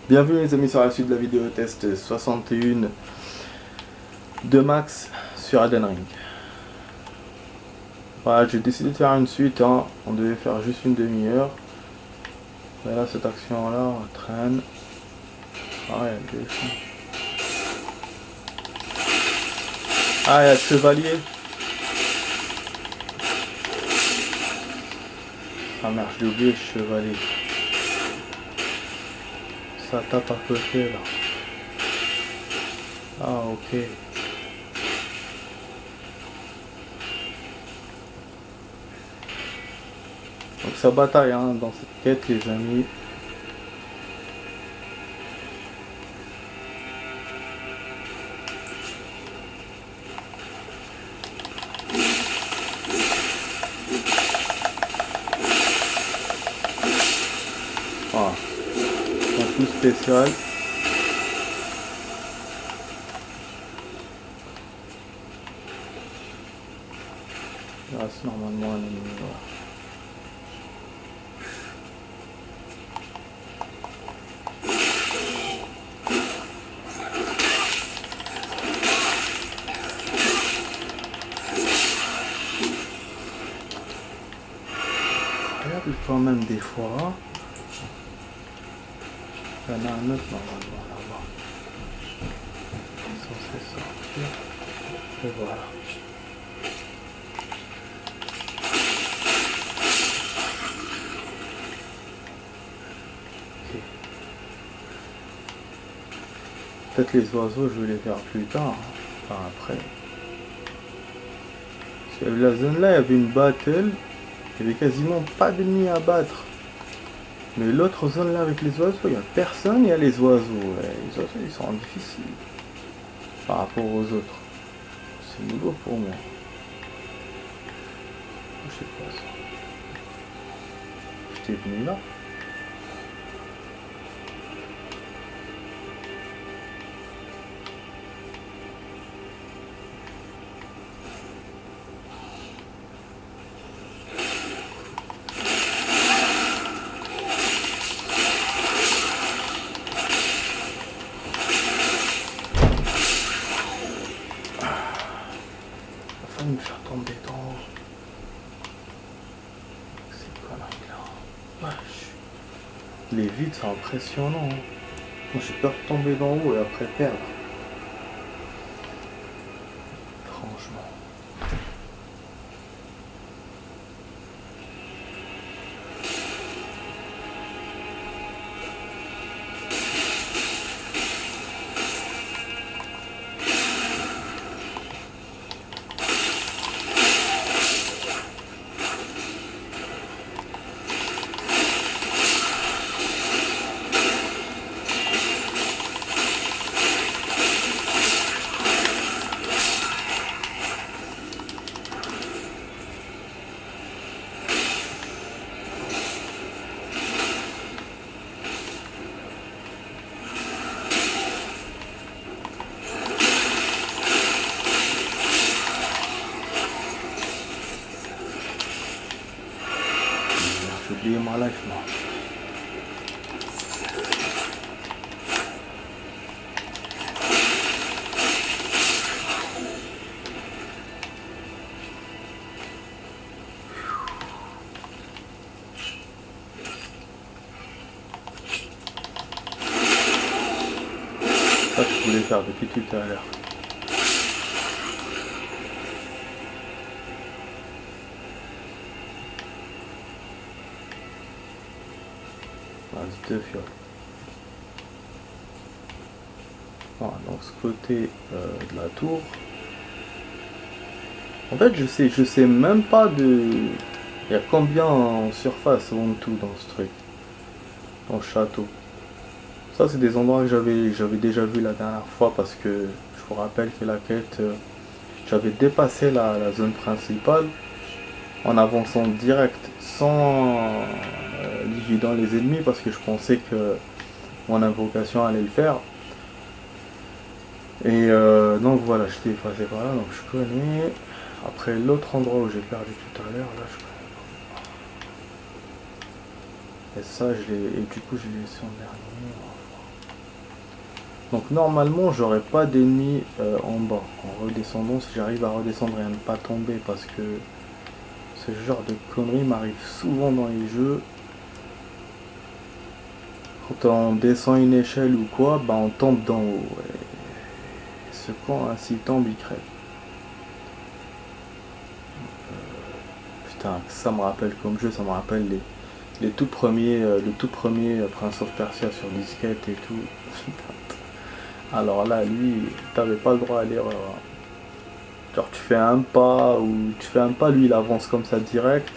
Bienvenue les amis sur la suite de la vidéo test 61 de Max sur Elden Ring. Voilà, j'ai décidé de faire une suite, hein. On devait faire juste une demi-heure. Mais là, cette action-là, on traîne. Ah, il y a des défis. Ah, il y a le chevalier. Ah merde, j'ai oublié le chevalier. Ça tape à côté là. Ah, ok. Donc ça bataille hein, dans cette quête les amis. Voilà. Un coup spécial. Là c'est normalement un ennemi. Voilà. Regarde quand même des fois. Il y en a un autre normalement là-bas. Il est censé sortir. Et voilà. Ok. Peut-être les oiseaux je vais les faire plus tard. Hein. Enfin après. Parce que la zone là il y avait une battle. Il y avait quasiment pas d'ennemis à battre. Mais l'autre zone là avec les oiseaux, il n'y a personne, il y a les oiseaux. Ouais, les oiseaux ils sont difficiles par rapport aux autres. C'est nouveau pour moi. Je sais pas ça. J'étais venu là. Me faire tomber d'en haut. C'est quoi là? Wesh. Les vides c'est impressionnant. Hein. Moi j'ai peur de tomber d'en haut et après perdre. Franchement. J'ai oublié ma life moi. Ça je voulais faire depuis tout à l'heure. Deux fioles. Voilà, donc ce côté de la tour. En fait, je sais même pas de. Il y a combien en surface ou en tout dans ce truc, dans le château. Ça, c'est des endroits que j'avais déjà vu la dernière fois parce que je vous rappelle que la quête, j'avais dépassé la zone principale en avançant direct sans liquidant les ennemis parce que je pensais que mon invocation allait le faire. Et donc voilà, j'étais passé par là, donc je connais. Après l'autre endroit où j'ai perdu tout à l'heure, là je connais pas. Et ça, je l'ai. Et du coup, je l'ai laissé en dernier. Donc normalement j'aurais pas d'ennemis en bas. En redescendant, si j'arrive à redescendre et à ne pas tomber, parce que ce genre de conneries m'arrive souvent dans les jeux. Quand on descend une échelle ou quoi, bah on tombe d'en haut. Et ce con, s'il tombe, il crève. Putain, ça me rappelle comme jeu, ça me rappelle les tout premiers, le tout premier Prince of Persia sur disquette et tout. Alors là, lui, t'avais pas le droit à l'erreur. Genre tu fais un pas ou tu fais un pas, lui il avance comme ça direct.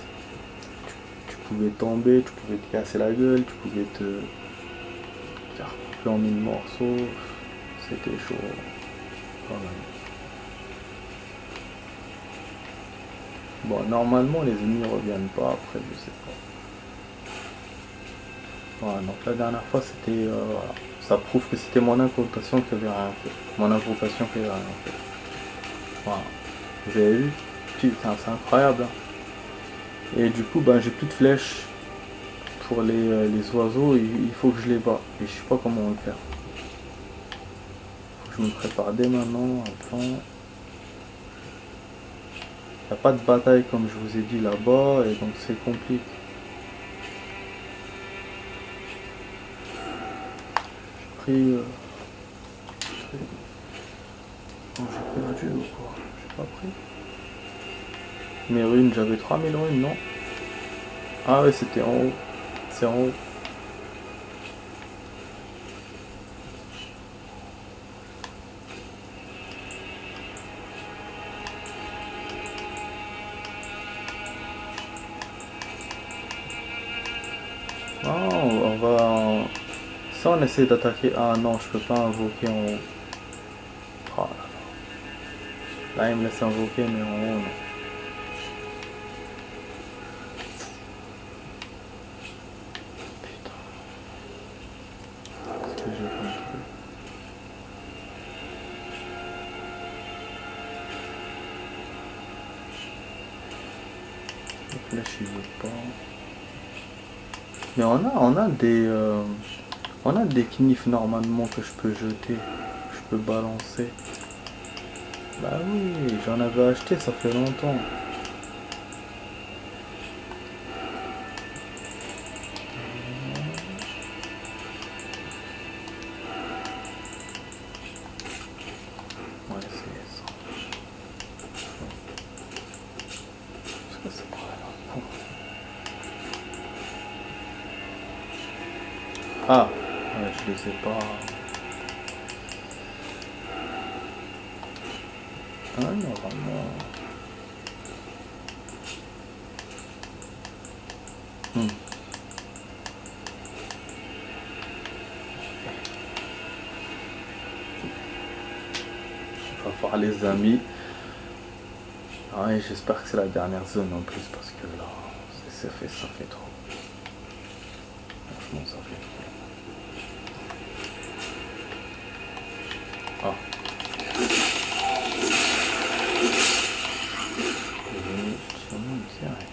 Tu pouvais tomber, tu pouvais te casser la gueule, tu pouvais te faire couper en mille morceaux. C'était chaud. Quand même. Bon, normalement les ennemis reviennent pas, après je sais pas. Voilà, donc la dernière fois c'était... voilà. Ça prouve que c'était mon incantation qui avait rien fait. Mon invocation qui avait rien fait. Voilà. Vous avez vu? Putain, c'est incroyable. Hein. Et du coup, ben, j'ai plus de flèches pour les oiseaux. Il faut que je les bats. Et je sais pas comment on va le faire. Faut que je me prépare dès maintenant. Un plan. Il n'y a pas de bataille comme je vous ai dit là-bas. Et donc c'est compliqué. J'ai pris... Non, j'ai perdu ou quoi? J'ai pas pris. Mes runes, j'avais 3000 runes, non? Ah ouais, c'était en haut. C'est en haut. Ah, on va... Ça, on essaie d'attaquer... Ah non, je peux pas invoquer en haut. Oh là, là, il me laisse invoquer, mais en haut, non. Putain. Qu'est-ce que j'ai comme truc? Le flèche, il veut pas. Mais on a des knifs normalement que je peux jeter, que je peux balancer. Bah oui, j'en avais acheté, ça fait longtemps. Ouais, c'est ça. Parce que c'est pas là. Ah, ouais, je les ai pas. Ah, normalement. Hmm. On va voir les amis. Ouais, j'espère que c'est la dernière zone en plus parce que là, ça fait trop. Franchement, ça fait trop. Ah. Il est venu sur nous direct.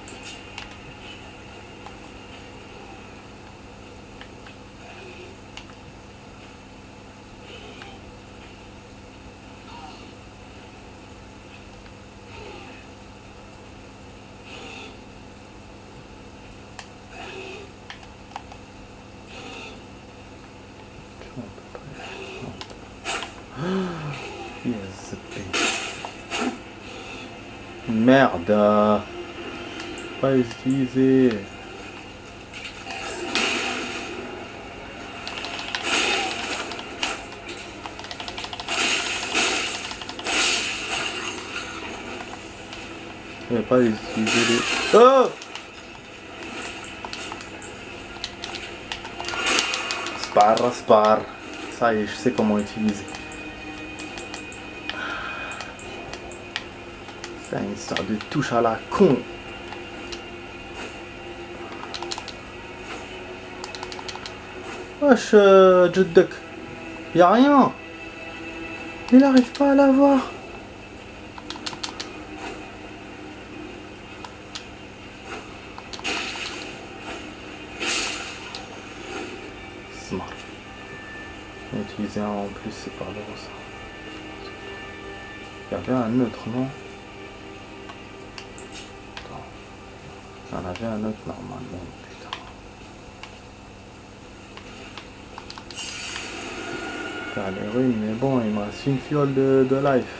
Yes, merde. Pas utiliser. Je vais pas utiliser les... Oh! Spar. Ça y est, je sais comment utiliser. C'est une histoire de touche à la con. Wesh, Juddek. Y'a rien. Il arrive pas à l'avoir. Smart. Utiliser un en plus, c'est pas drôle ça. Il y avait un autre, non? Attends. J'en avais un autre normalement, putain. Faire les ruines, mais bon, il me reste une fiole de life.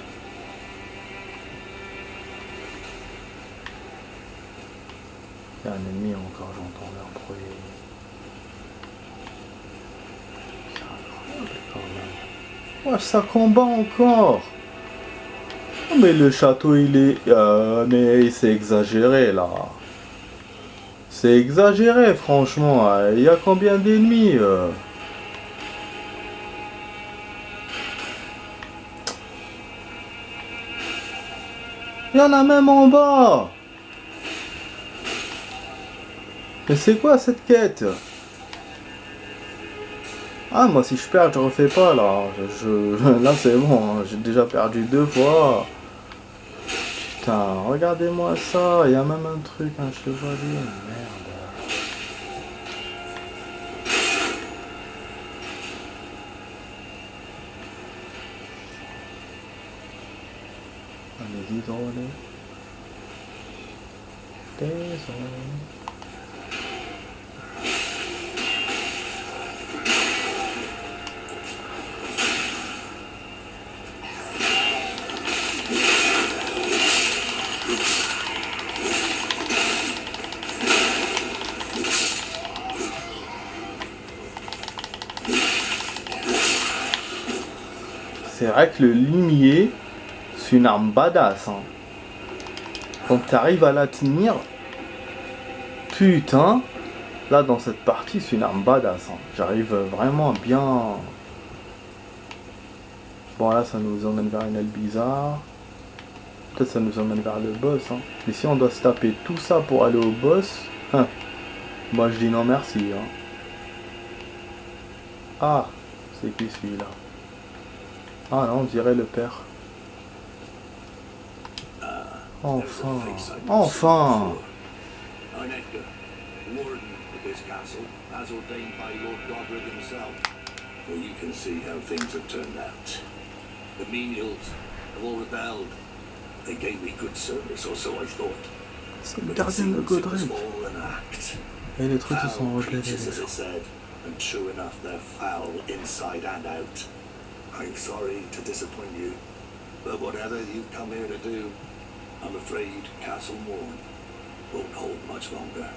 Il y a un ennemi encore, j'entends leur bruit. C'est incroyable quand même. Ouais, ça combat encore. Oh, mais le château il est... mais c'est exagéré là. C'est exagéré franchement. Il y a combien d'ennemis Il y en a même en bas. Mais c'est quoi cette quête? Ah, moi si je perds, je refais pas là. Là c'est bon, hein. J'ai déjà perdu 2 fois. Putain, regardez-moi ça. Il y a même un truc, un chevalier. Merde. Allez, désolé. Désolé. C'est vrai que le limier, c'est une arme badass. Hein. Quand tu arrives à la tenir, putain, là dans cette partie, c'est une arme badass. Hein. J'arrive vraiment bien. Bon, là, ça nous emmène vers une aile bizarre. Peut-être ça nous emmène vers le boss. Hein. Mais si on doit se taper tout ça pour aller au boss, hein, moi je dis non merci. Hein. Ah, c'est qui celui-là? Ah non, on dirait le père. Enfin, enfin. Well, you can see how things have turned out. The menials have all rebelled. They gave me good service, or so I thought. C'est le gardien de Godric. Et les trucs se sont replacés. Said, and true enough, they're foul inside and out. I'm sorry to disappoint you, but whatever you've come here to do, I'm afraid Castle Morn won't hold much longer.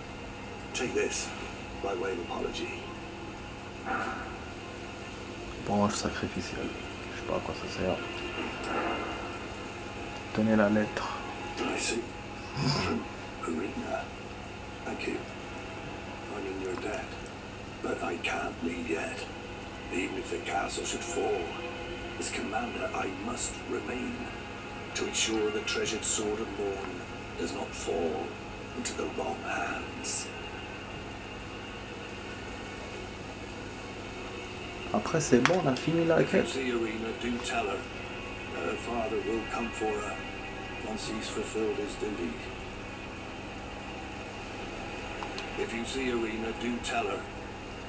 Take this, by way of apology. Branche sacrificielle. Je sais pas à quoi ça sert. Tenez la lettre. I see. Arena. Thank you. I mean, you're dead. But I can't leave yet. Even if the castle should fall, as commander, I must remain to ensure the treasured sword of Morn does not fall into the wrong hands. Après c'est bon, on a fini la quête. If you see Arena, do tell her that her father will come for her once he's fulfilled his duty. If you see Arena, do tell her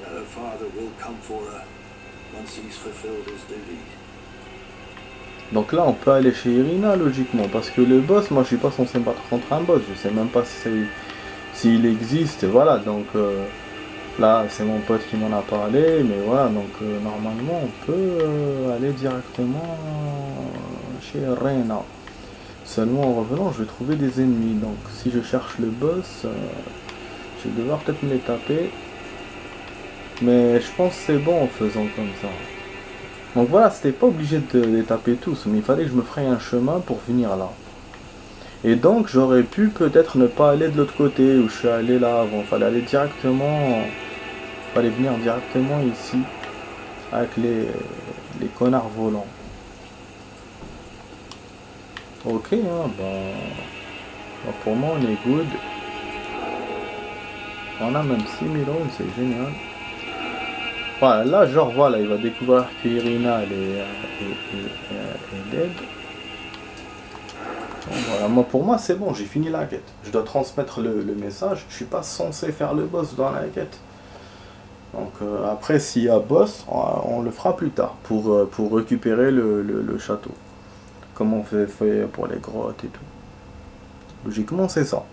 that her father will come for her once he's fulfilled his duty. Donc là on peut aller chez Irina logiquement, parce que le boss, moi je suis pas censé me battre contre un boss, je sais même pas s'il existe, voilà, donc là c'est mon pote qui m'en a parlé, mais voilà, donc normalement on peut aller directement chez Irina. Seulement en revenant je vais trouver des ennemis, donc si je cherche le boss, je vais devoir peut-être me les taper, mais je pense que c'est bon en faisant comme ça. Donc voilà, c'était pas obligé de les taper tous, mais il fallait que je me fraye un chemin pour venir là. Et donc j'aurais pu peut-être ne pas aller de l'autre côté où je suis allé là avant. Il fallait aller directement, fallait venir directement ici avec les connards volants. Ok, hein, bah, pour moi on est good. On a même 6000 rounds, c'est génial. Voilà, là, genre, voilà, il va découvrir que Irina elle est dead. Bon, voilà, moi, pour moi, c'est bon, j'ai fini la quête. Je dois transmettre le message. Je suis pas censé faire le boss dans la quête. Donc après, s'il y a boss, on le fera plus tard pour récupérer le château. Comme on fait pour les grottes et tout. Logiquement, c'est ça.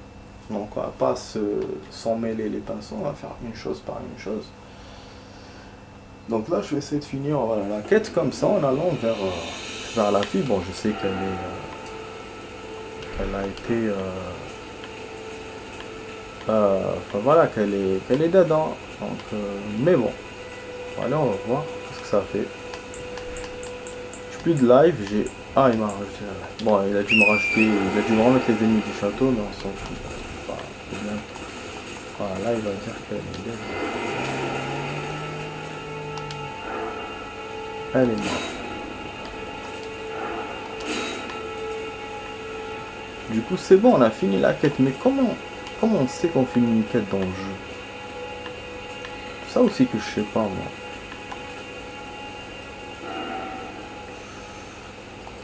Donc on va pas s'en mêler les pinceaux, on va faire une chose par une chose. Donc là, je vais essayer de finir voilà, la quête comme ça, en allant vers la fille. Bon, je sais qu'elle a été... enfin voilà, qu'elle est dedans. Donc, mais bon, allez, on va voir ce que ça fait. J'ai plus de live, j'ai... Ah, il m'a rajouté la live. Bon, il a dû me remettre les ennemis du château, mais on s'en fout. Pas de problème. Voilà, là, il va dire qu'elle est dedans. Elle est morte. Du coup, c'est bon, on a fini la quête. Mais comment on sait qu'on finit une quête dans le jeu? Ça aussi que je sais pas, moi.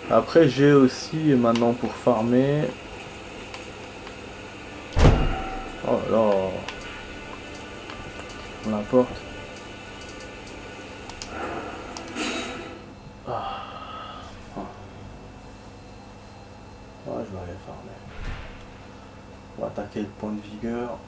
Après, j'ai aussi, maintenant, pour farmer... Oh là là. On la porte. Ouais, je vais aller farmer. On va attaquer le point de vigueur.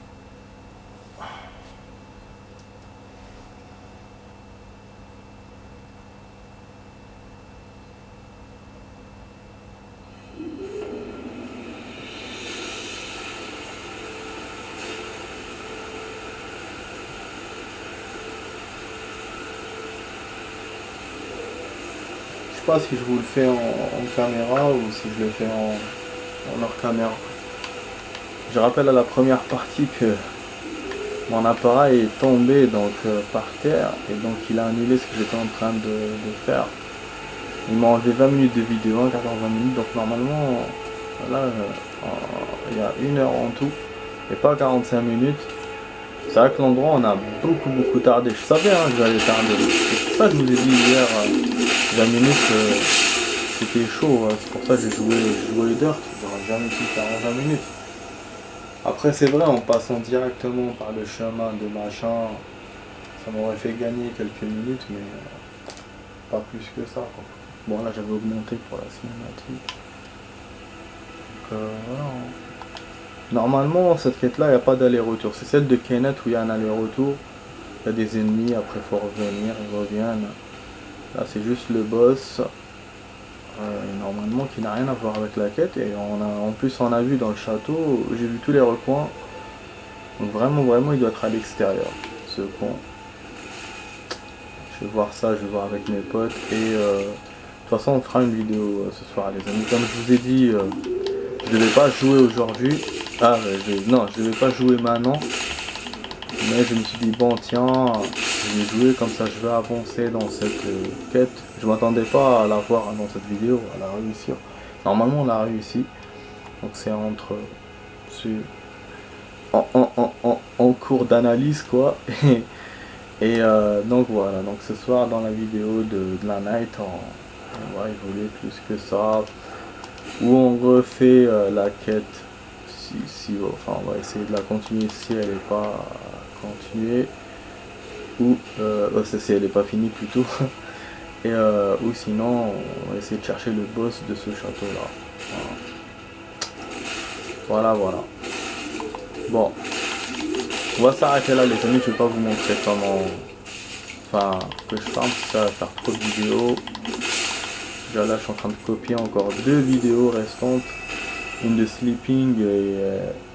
Je sais pas si je vous le fais en caméra ou si je le fais en hors caméra. Je rappelle à la première partie que mon appareil est tombé donc par terre et donc il a annulé ce que j'étais en train de faire. Il m'a enlevé 20 minutes de vidéo, un quart d'heure, 20 minutes, donc normalement là il y a 1 heure en tout et pas 45 minutes. C'est vrai que l'endroit on a beaucoup tardé. Je savais que j'allais tarder. C'est pour ça que je vous ai dit hier 20 minutes c'était chaud, c'est pour ça que j'ai joué Dirt, j'aurais jamais pu faire en 20 minutes. Après c'est vrai, en passant directement par le chemin de machin, ça m'aurait fait gagner quelques minutes, mais pas plus que ça, quoi. Bon là j'avais augmenté pour la cinématique. Donc voilà. Normalement cette quête là il n'y a pas d'aller-retour. C'est celle de Kenneth où il y a un aller-retour. Il y a des ennemis, après il faut revenir, ils reviennent. Là c'est juste le boss. Normalement qui n'a rien à voir avec la quête. Et en plus on a vu dans le château, j'ai vu tous les recoins. Donc vraiment il doit être à l'extérieur. Ce con. Je vais voir ça, je vais voir avec mes potes. Et de toute façon on fera une vidéo ce soir les amis. Comme je vous ai dit, je devais pas jouer aujourd'hui. Non, je devais pas jouer maintenant. Mais je me suis dit bon tiens, je vais jouer comme ça je vais avancer dans cette quête. Je m'attendais pas à la voir dans cette vidéo, à la réussir. Normalement on l'a réussi. Donc c'est en cours d'analyse quoi. Et donc voilà, donc ce soir dans la vidéo de la night on va évoluer plus que ça. Où on refait la quête. Enfin on va essayer de la continuer si elle n'est pas continuée. Ou si elle n'est pas finie plutôt. Et ou sinon on va essayer de chercher le boss de ce château là. Voilà. Bon, on va s'arrêter là les amis, je vais pas vous montrer comment que je farme, ça va faire trop de vidéos. Déjà là je suis en train de copier encore 2 vidéos restantes, une de sleeping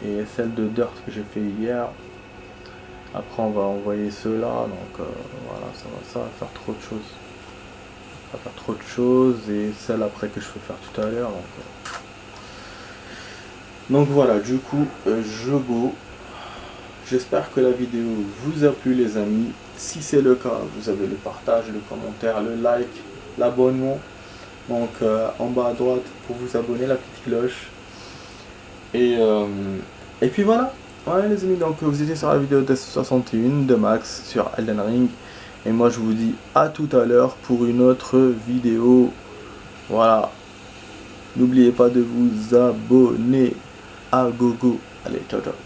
et celle de dirt que j'ai fait hier. Après on va envoyer ceux-là, donc voilà, ça va faire trop de choses. Ça va faire trop de choses, et celle après que je vais faire tout à l'heure. Donc voilà, du coup, je go. J'espère que la vidéo vous a plu les amis. Si c'est le cas, vous avez le partage, le commentaire, le like, l'abonnement. Donc en bas à droite pour vous abonner, la petite cloche. Et puis voilà. Ouais les amis, donc vous étiez sur la vidéo test 61 de Max sur Elden Ring. Et moi je vous dis à tout à l'heure pour une autre vidéo. Voilà. N'oubliez pas de vous abonner à gogo. Allez, ciao ciao.